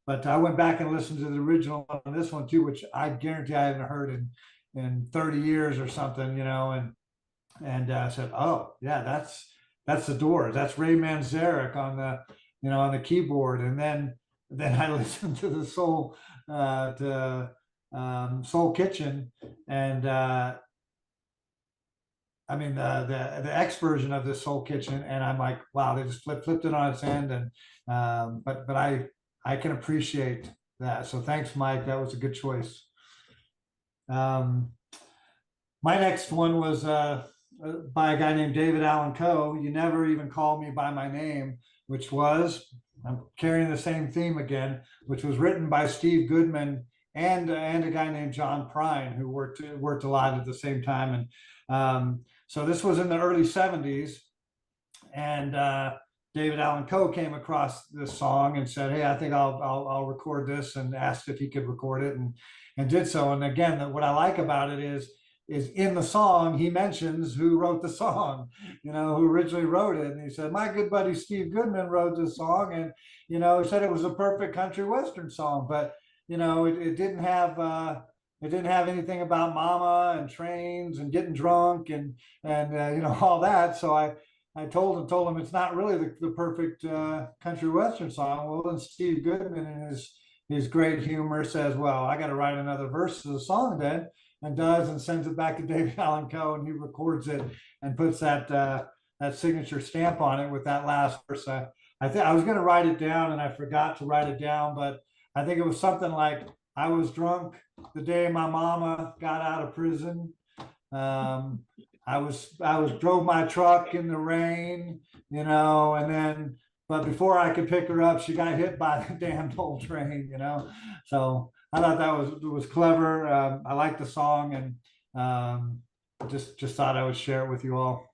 but I went back and listened to the original on this one too, which I guarantee I haven't heard in 30 years or something, and I said, oh yeah, that's the Doors. That's Ray Manzarek on the keyboard, and then I listened to the Soul Kitchen, and I mean the X version of this Soul Kitchen, and I'm like, wow, they just flipped it on its end, and but I can appreciate that. So thanks, Mike. That was a good choice. My next one was by a guy named David Allan Coe. You Never Even Call Me by My Name, which was, I'm carrying the same theme again, which was written by Steve Goodman and a guy named John Prine, who worked a lot at the same time. And so this was in the early 70s, and David Allan Coe came across this song and said, hey, I think I'll record this, and asked if he could record it, and did so. And again, what I like about it is in the song, he mentions who wrote the song, who originally wrote it. And he said, my good buddy Steve Goodman wrote this song. And, he said it was a perfect country Western song, but, it didn't have anything about mama and trains and getting drunk and all that. So I told him it's not really the perfect country Western song. Well, then Steve Goodman, in his great humor, says, well, I got to write another verse to the song then. And does, and sends it back to David Allan Coe, and he records it and puts that signature stamp on it with that last verse. I think I was going to write it down, and I forgot to write it down, but I think it was something like, I was drunk the day my mama got out of prison. I drove my truck in the rain, and then, but before I could pick her up, she got hit by the damned old train, So I thought that was clever. I like the song, and just thought I would share it with you all.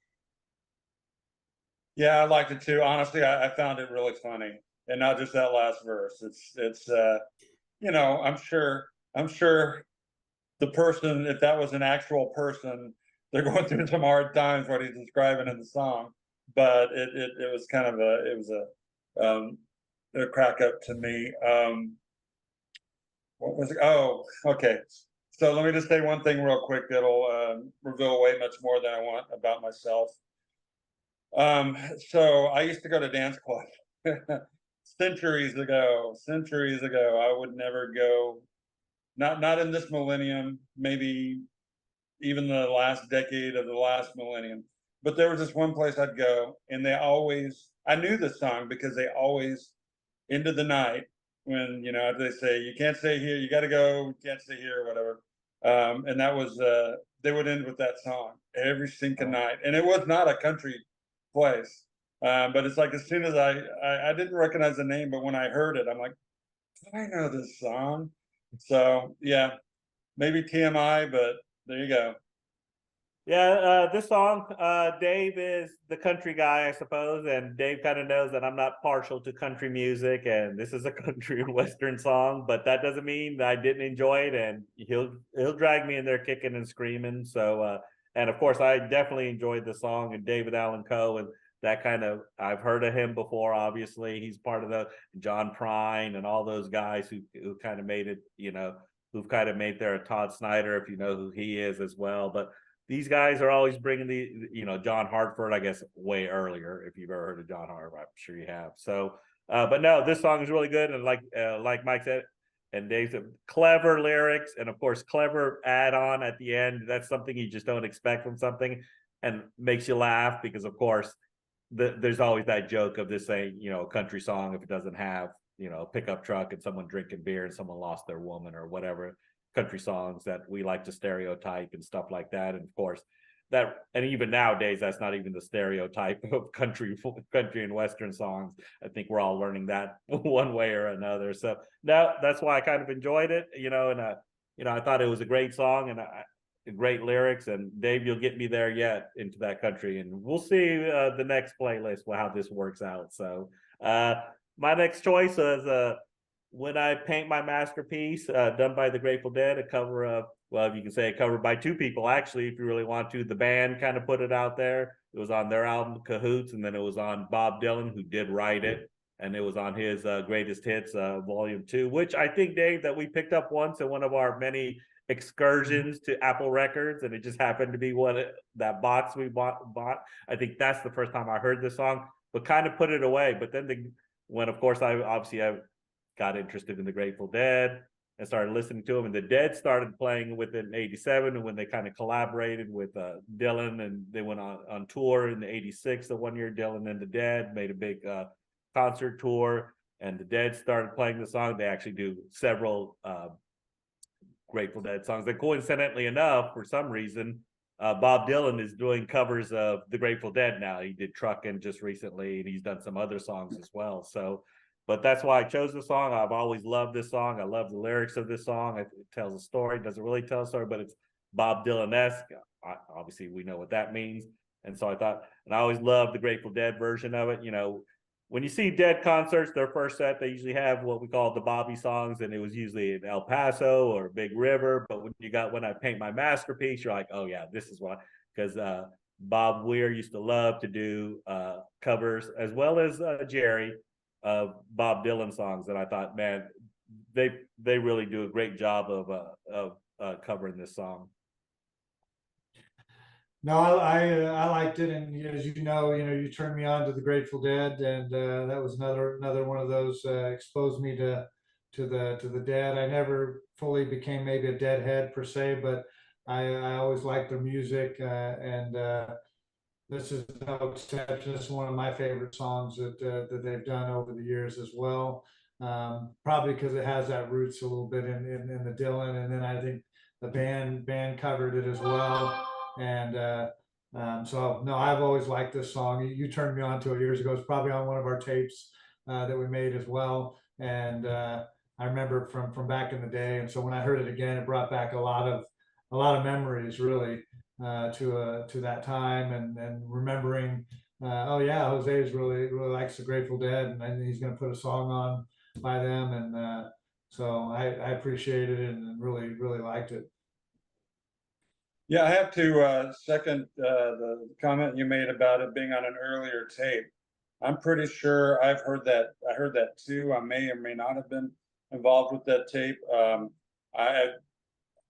Yeah, I liked it too. Honestly, I found it really funny, and not just that last verse. It's I'm sure the person, if that was an actual person, they're going through some hard times, what he's describing in the song. But it was kind of a crack up to me. What was it? Oh, okay. So let me just say one thing real quick that'll reveal way much more than I want about myself. So I used to go to dance club centuries ago. I would never go, not in this millennium, maybe even the last decade of the last millennium. But there was this one place I'd go, and I knew this song because they always, into the night, when, they say, you can't stay here, you got to go, you can't stay here, or whatever. And that was, they would end with that song every single night. And it was not a country place. But it's like, as soon as I didn't recognize the name, but when I heard it, I'm like, I know this song. So yeah, maybe TMI, but there you go. Yeah, this song, Dave is the country guy, I suppose, and Dave kind of knows that I'm not partial to country music, and this is a country and western song, but that doesn't mean that I didn't enjoy it, and he'll drag me in there kicking and screaming. So, and of course, I definitely enjoyed the song, and David Allan Coe, and that kind of, I've heard of him before. Obviously, he's part of the John Prine and all those guys who kind of made it, who've kind of made their Todd Snyder, if you know who he is as well, but. These guys are always bringing John Hartford, I guess, way earlier. If you've ever heard of John Hartford, I'm sure you have. So, but no, this song is really good. And like Mike said, and Dave said, clever lyrics. And of course, clever add on at the end. That's something you just don't expect from something and makes you laugh because, of course, there's always that joke of this saying, a country song, if it doesn't have, a pickup truck and someone drinking beer and someone lost their woman or whatever. Country songs that we like to stereotype and stuff like that. And of course and even nowadays, that's not even the stereotype of country and western songs. I think we're all learning that one way or another. So no, that's why I kind of enjoyed it, and I thought it was a great song and great lyrics. And Dave, you'll get me there yet into that country, and we'll see the next playlist how this works out. So my next choice was When I Paint My Masterpiece, done by the Grateful Dead, a cover of, well, you can say a cover by two people, actually, if you really want to. The band kind of put it out there. It was on their album, Cahoots, and then it was on Bob Dylan, who did write it, and it was on his Greatest Hits, Volume 2, which I think, Dave, that we picked up once in one of our many excursions to Apple Records, and it just happened to be that box we bought. I think that's the first time I heard this song, but kind of put it away. But then when, of course, I got interested in the Grateful Dead and started listening to them, and the Dead started playing with it in '87, and when they kind of collaborated with Dylan, and they went on tour in '86. The one year Dylan and the Dead made a big concert tour, and the Dead started playing the song. They actually do several Grateful Dead songs. And coincidentally enough, for some reason, Bob Dylan is doing covers of the Grateful Dead now. He did Truckin' just recently, and he's done some other songs as well. So. But that's why I chose the song. I've always loved this song. I love the lyrics of this song. It tells a story. It doesn't really tell a story, but it's Bob Dylan-esque. Obviously, we know what that means. And so I thought, and I always loved the Grateful Dead version of it. When you see Dead concerts, their first set, they usually have what we call the Bobby songs, and it was usually in El Paso or Big River. But When I Paint My Masterpiece, you're like, oh yeah, this is why. Because Bob Weir used to love to do covers, as well as Jerry, of Bob Dylan songs, and I thought, man, they really do a great job of covering this song. No, I liked it, and as you turned me on to the Grateful Dead, and that was another one of those exposed me to the Dead. I never fully became maybe a Deadhead per se, but I always liked their music, and this is no exception. It's one of my favorite songs that they've done over the years as well. Probably because it has that roots a little bit in the Dylan, and then I think the band covered it as well. And so no, I've always liked this song. You turned me on to it years ago. It's probably on one of our tapes that we made as well. And I remember from back in the day. And so when I heard it again, it brought back a lot of memories, really. To that time, and remembering, oh yeah, Jose really likes the Grateful Dead, and he's going to put a song on by them, and so I appreciated it and really liked it. Yeah, I have to second the comment you made about it being on an earlier tape. I'm pretty sure I've heard that. I heard that too. I may or may not have been involved with that tape. I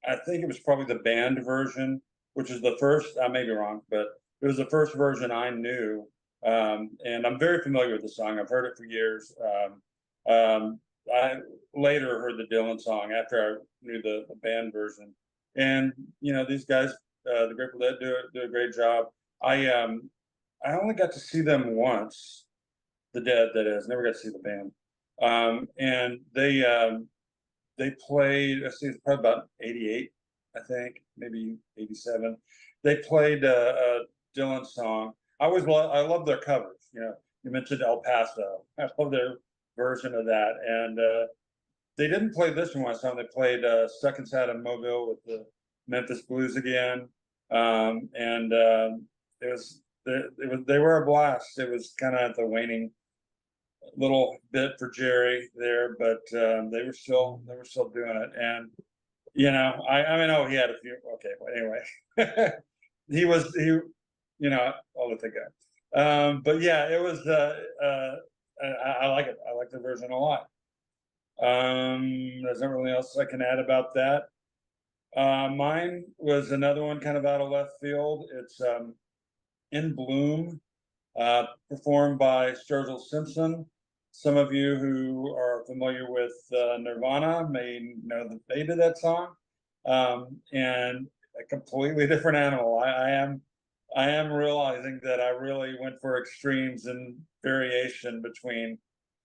I think it was probably the band version, which is the first. I may be wrong, but it was the first version I knew. And I'm very familiar with the song. I've heard it for years. I later heard the Dylan song after I knew the band version. And these guys, the Grateful Dead, do a great job. I only got to see them once, the Dead, that is. Never got to see the band. And they played. I see, it's probably about '88, I think, maybe '87. They played a Dylan song. I love their covers. You mentioned El Paso. I love their version of that. And they didn't play this one last time. They played Stuck Inside of Mobile with the Memphis Blues again. And they were a blast. It was kind of at the waning little bit for Jerry there, but they were still doing it. And I mean, oh, he had a few. Okay, but anyway, I'll let that go. But yeah, it was. I like it. I like the version a lot. There's not really else I can add about that. Mine was another one kind of out of left field. It's In Bloom, performed by Sturgill Simpson. Some of you who are familiar with Nirvana may know that they did that song, and a completely different animal. I am realizing that I really went for extremes in variation between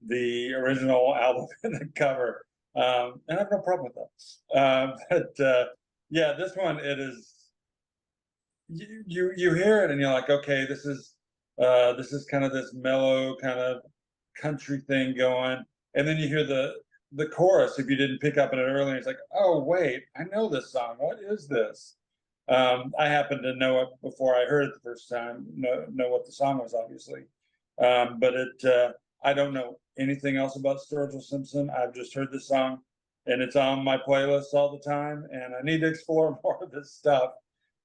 the original album and the cover, and I have no problem with that. But yeah, this one, it is. You hear it and you're like, okay, this is kind of this mellow kind of country thing going, and then you hear the chorus. If you didn't pick up on it earlier, it's like, oh wait, I know this song. What is this? I happened to know it before I heard it the first time. Know what the song was, obviously, but I don't know anything else about Sturgill Simpson. I've just heard the song, and it's on my playlist all the time, and I need to explore more of this stuff.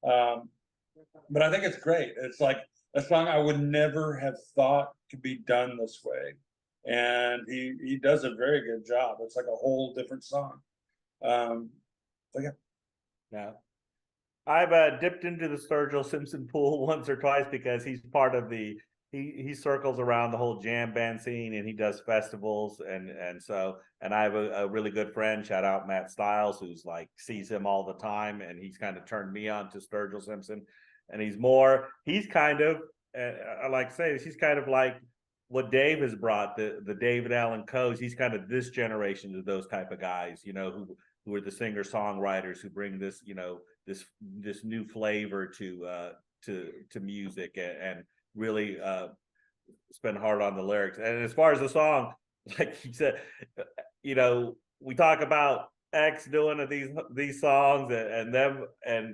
But I think it's great. It's like a song I would never have thought could be done this way, and he does a very good job. It's like a whole different song. So yeah. Yeah. I've dipped into the Sturgill Simpson pool once or twice because he's part of he circles around the whole jam band scene, and he does festivals, and I have a really good friend, shout out Matt Stiles, who's like sees him all the time, and he's kind of turned me on to Sturgill Simpson. And he's kind of, I like to say this, he's kind of like what Dave has brought, the David Allan Coes. He's kind of this generation of those type of guys, who are the singer songwriters who bring this, this new flavor to music, and really spend hard on the lyrics. And as far as the song, like you said, we talk about X doing these songs and them, and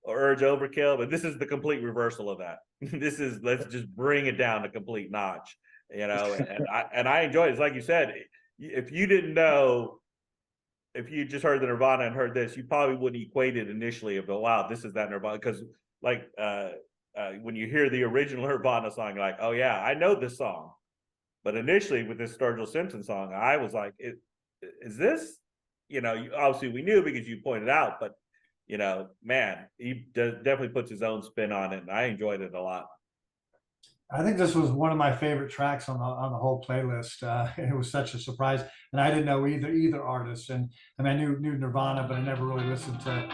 Urge Overkill, but this is the complete reversal of that. This is, let's just bring it down a complete notch, and I enjoy it. It's like you said, if you didn't know, if you just heard the Nirvana and heard this, you probably wouldn't equate it initially of, wow, this is that Nirvana, because like when you hear the original Nirvana song, you're like, oh yeah, I know this song. But initially with this Sturgill Simpson song, I was like, is this, obviously we knew because you pointed out, but man, he definitely puts his own spin on it, and I enjoyed it a lot. I think this was one of my favorite tracks on the whole playlist. It was such a surprise, and I didn't know either artist. And I mean, I knew Nirvana, but I never really listened to.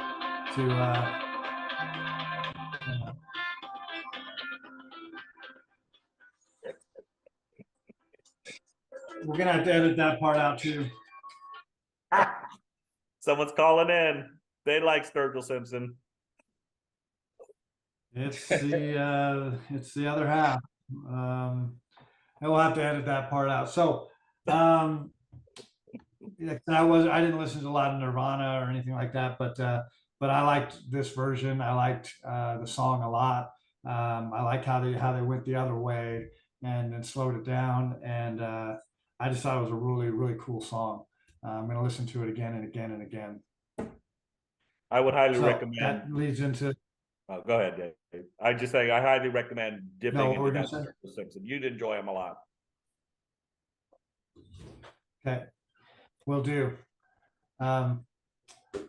We're gonna have to edit that part out too. Someone's calling in. They like Sturgill Simpson. It's the other half. And we'll have to edit that part out. So, yeah, I didn't listen to a lot of Nirvana or anything like that, but I liked this version. I liked the song a lot. I liked how they went the other way and slowed it down, and I just thought it was a really, really cool song. I'm going to listen to it again and again and again. I would highly So recommend. that leads into, Oh, go ahead, Dave. I just say I highly recommend dipping No, what into were you that gonna say? The Simpsons. You'd enjoy them a lot. okay, will do. Um,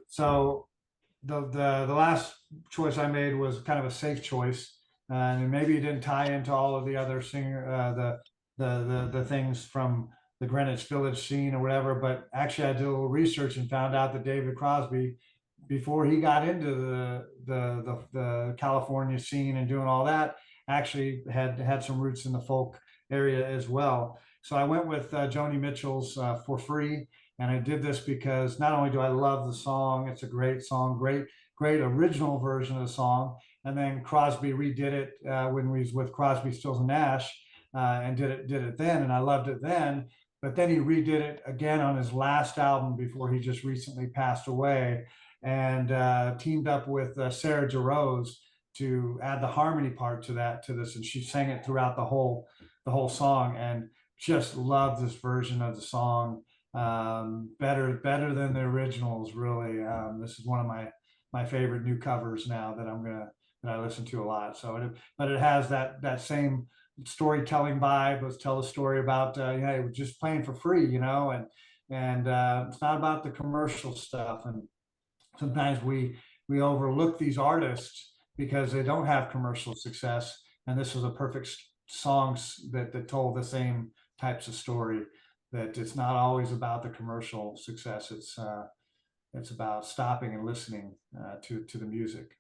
so the last choice I made was kind of a safe choice, and maybe it didn't tie into all of the other singer, the things from the Greenwich Village scene or whatever. But actually, I did a little research and found out that David Crosby, before he got into the California scene and doing all that, actually had some roots in the folk area as well. So I went with Joni Mitchell's "For Free." And I did this because not only do I love the song, it's a great song, great original version of the song. And then Crosby redid it when we was with Crosby, Stills and Nash, and did it then, and I loved it then. But then he redid it again on his last album before he just recently passed away, and teamed up with Sarah Jarosz to add the harmony part to this, and she sang it throughout the whole song, and just love this version of the song. Better than the originals, really. This is one of my favorite new covers now that I listen to a lot. But it has that same storytelling vibe. Let's tell a story about we're just playing for free, and it's not about the commercial stuff. And sometimes we overlook these artists because they don't have commercial success. And this was a perfect songs that told the same types of story. That it's not always about the commercial success. It's about stopping and listening to the music.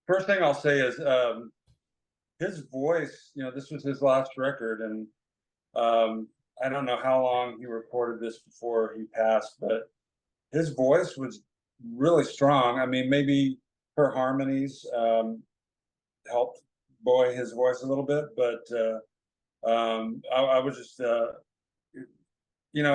First thing I'll say is his voice. This was his last record, and I don't know how long he recorded this before he passed, but his voice was really strong. I mean, maybe her harmonies helped buoy his voice a little bit, but I was just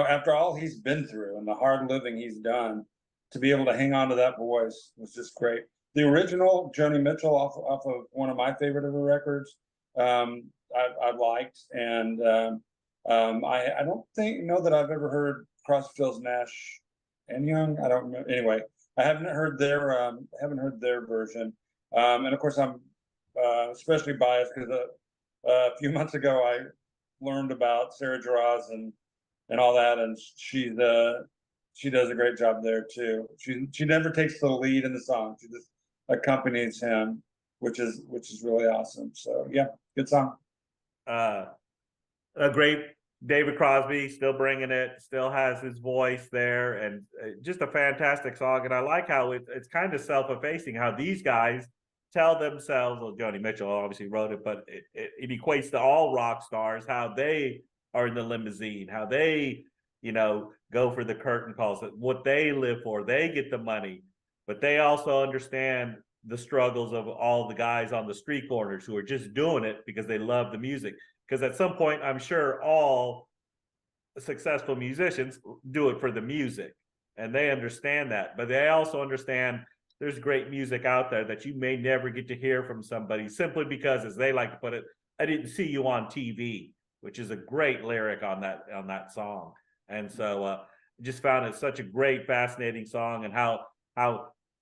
after all he's been through and the hard living he's done, to be able to hang on to that voice was just great. The original Joni Mitchell off of one of my favorite of her records, I liked, and I don't know that I've ever heard Crosby, Stills, Nash and Young. I don't remember. Anyway, I haven't heard their version, and of course I'm especially biased because a few months ago I learned about Sarah Jarosz and all that, and she does a great job there too. She never takes the lead in the song; she just accompanies him, which is really awesome. So yeah, good song. A great David Crosby, still bringing it, still has his voice there, and just a fantastic song. And I like how it's kind of self-effacing, how these guys tell themselves, well, Joni Mitchell obviously wrote it, but it equates to all rock stars, how they are in the limousine, how they, go for the curtain calls, what they live for, they get the money, but they also understand the struggles of all the guys on the street corners who are just doing it because they love the music. Because at some point, I'm sure all successful musicians do it for the music, and they understand that, but they also understand there's great music out there that you may never get to hear from somebody simply because, as they like to put it, I didn't see you on TV, which is a great lyric on that song. And so just found it such a great, fascinating song, and how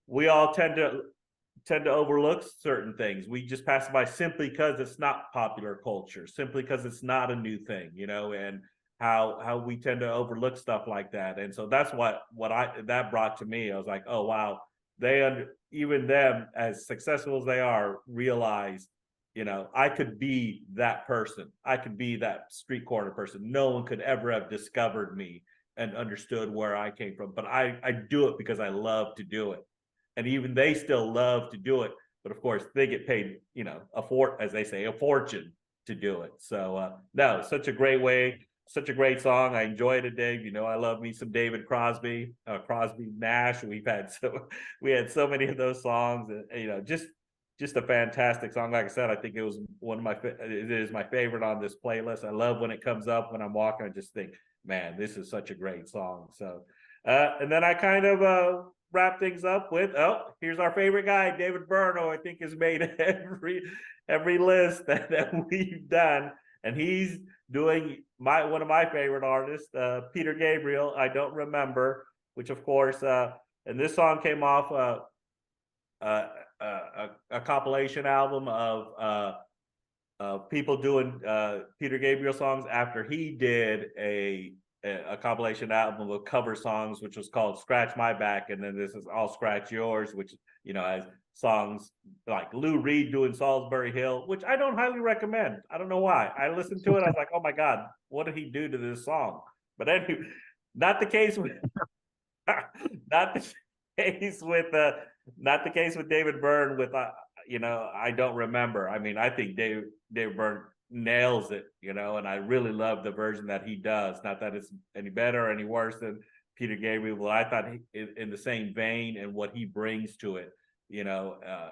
we all tend to overlook certain things. We just pass it by simply because it's not popular culture, simply because it's not a new thing, and how we tend to overlook stuff like that. And so that's what that brought to me. I was like, oh wow, even them, as successful as they are, realize, I could be that person. I could be that street corner person. No one could ever have discovered me and understood where I came from. But I do it because I love to do it. And even they still love to do it. But of course, they get paid, as they say, a fortune to do it. So no, such a great way, such a great song. I enjoyed it, Dave. I love me some David Crosby, Crosby, Nash. We had so many of those songs, and just a fantastic song. Like I said, I think it was it is my favorite on this playlist. I love when it comes up when I'm walking. I just think, man, this is such a great song. So, and then I kind of wrap things up with, here's our favorite guy, David Byrne, who I think has made every list that we've done, and he's doing one of my favorite artists, Peter Gabriel. I don't remember, which of course and this song came off a compilation album of people doing Peter Gabriel songs after he did a compilation album of cover songs, which was called Scratch My Back, and then this is I'll Scratch Yours, which has songs like Lou Reed doing Salisbury Hill, which I don't highly recommend. I don't know why. I listened to it, I was like, oh my God, what did he do to this song? But anyway, not the case with not the case with David Byrne with I don't remember. I mean, I think David Byrne nails it, and I really love the version that he does. Not that it's any better or any worse than Peter Gabriel, but I thought in the same vein and what he brings to it,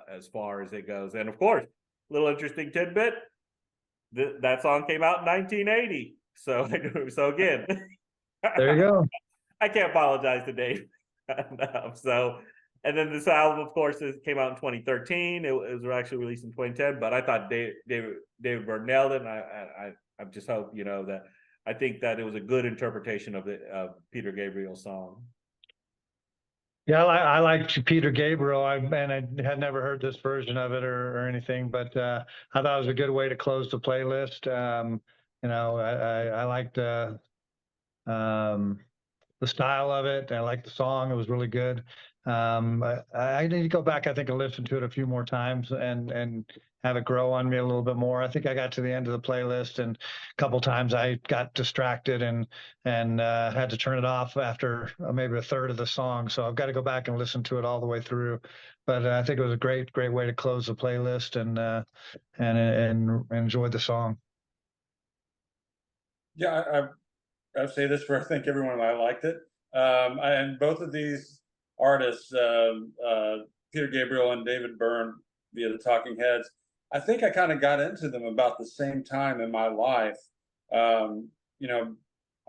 as far as it goes. And of course, little interesting tidbit, that song came out in 1980. So again, There you go. I can't apologize to Dave enough. So, and then this album, of course, came out in 2013. It was actually released in 2010, but I thought David Byrne nailed it. And I just hope, that I think that it was a good interpretation of Peter Gabriel's song. Yeah, I like Peter Gabriel. I had never heard this version of it or anything, but I thought it was a good way to close the playlist. I liked the style of it. I liked the song. It was really good. I need to go back, I think, and listen to it a few more times and have it grow on me a little bit more. I think I got to the end of the playlist, and a couple times I got distracted and had to turn it off after maybe a third of the song. So I've got to go back and listen to it all the way through. But I think it was a great way to close the playlist and enjoy the song. Yeah, I say this for I think everyone. I liked it. And both of these artists, Peter Gabriel and David Byrne, via the Talking Heads, I think I kind of got into them about the same time in my life. I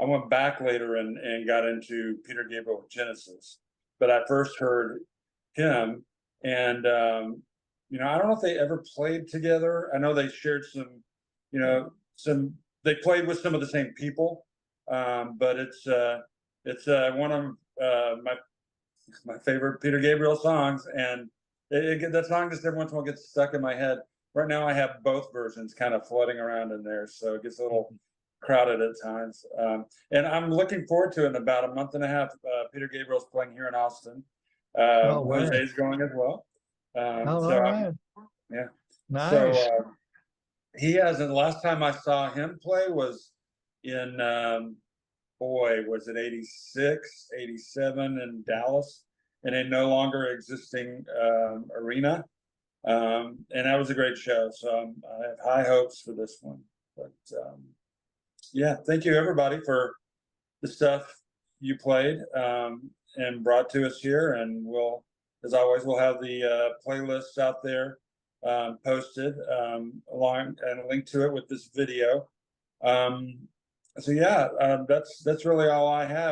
went back later and got into Peter Gabriel with Genesis, but I first heard him, and I don't know if they ever played together. I know they shared some, they played with some of the same people, but it's one of my favorite Peter Gabriel songs, and that song just every once in a while gets stuck in my head. Right now I have both versions kind of floating around in there, so it gets a little crowded at times. And I'm looking forward to it in about a month and a half. Peter Gabriel's playing here in Austin. Jose's going as well. All right. Yeah. Nice. So he hasn't. Last time I saw him play was in was it 86, 87 in Dallas, in a no longer existing arena. And that was a great show. So I have high hopes for this one. But yeah, thank you everybody for the stuff you played and brought to us here. And as always, we'll have the playlists out there posted along and a link to it with this video. So yeah, that's really all I have.